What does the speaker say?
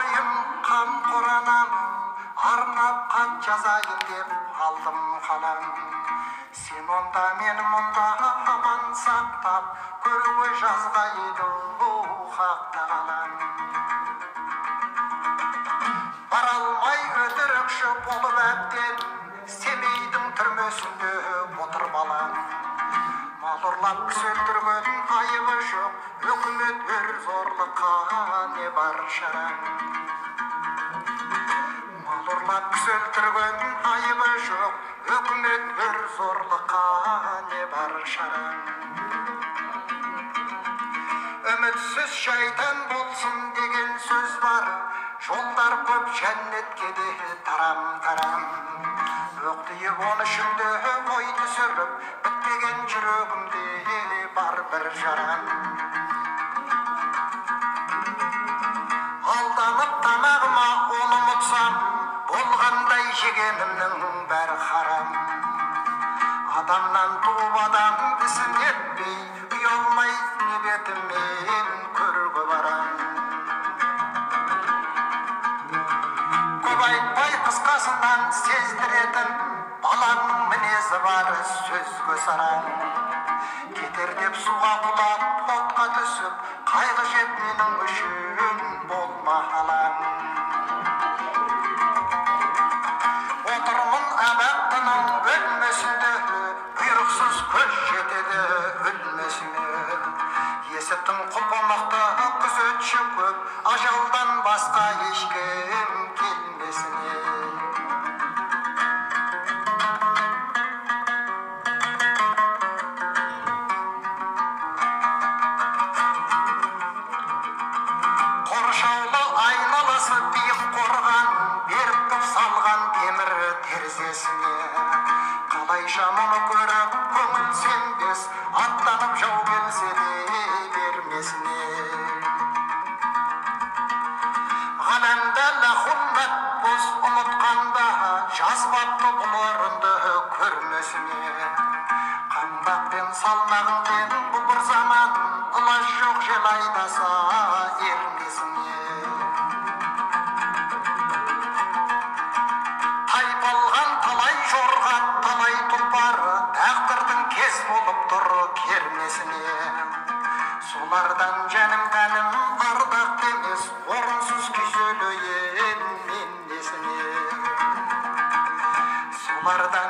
ойым қамқор анам, арнап хат жазайын деп алдым қалам. Сен онда мен мұнда аман сақтап, көруі жазғайды хақта қалам. Бара алмай өтірікші болып әбден, Семейдің түрмесінде отыр балам. Мал ұрлап кісі өлтірген айыбы жоқ, өкімет өр зорлыққа не бар шараң. Мал ұрлап кісі өлтірген айыбы жоқ, өкімет өр зорлыққа не бар шараң. Үмітсіз шайтан болсын деген сөз бар, жолдар көп жәннетке де тарам-тарам. Өқтиіп оны ішімде ой түсіріп, бітпеген жүрегімде бар бір жарам. Алданып тамағыма оны ұмытсам, болғандай жегенімнің бәрі харам. Адамнан туып адам ісін етпей, ұялмай не бетіммен көрге барам. Көп айтпай қысқасынан сездіретін, баланың мінезі бар сөзге сараң. Кетер деп суға құлап, отқа түсіп, қайғы жеп менің үшін болма алаң. Отырмын абақтының бөлмесінде, бұйрықсыз көз жетеді өлмесіне. Есіптің құлпымақты күзетші көп, ажалдан басқа ешкім келмесіне. Қоршаулы айналасы биік қорған, беріп тұп салған темір терезесіне. Қалайша мұны көріп көңіл сенбес, аттанып жау келсе де бермесіне. Ғаламда лахуллат бос ұмытқанда, жазбапты бұл орынды көрмесіне. Қаңбақпен салмағыңмен бұл бір заман, ылаж жоқ жел айдаса ермесіне. Тайпалған талай жорға, талай тұлпары, тағдырдың кез болып тұр кермесіне. Солардан жәнім тәнім ардақ емес, орынсыз күйзелуен мен несіне. Солардан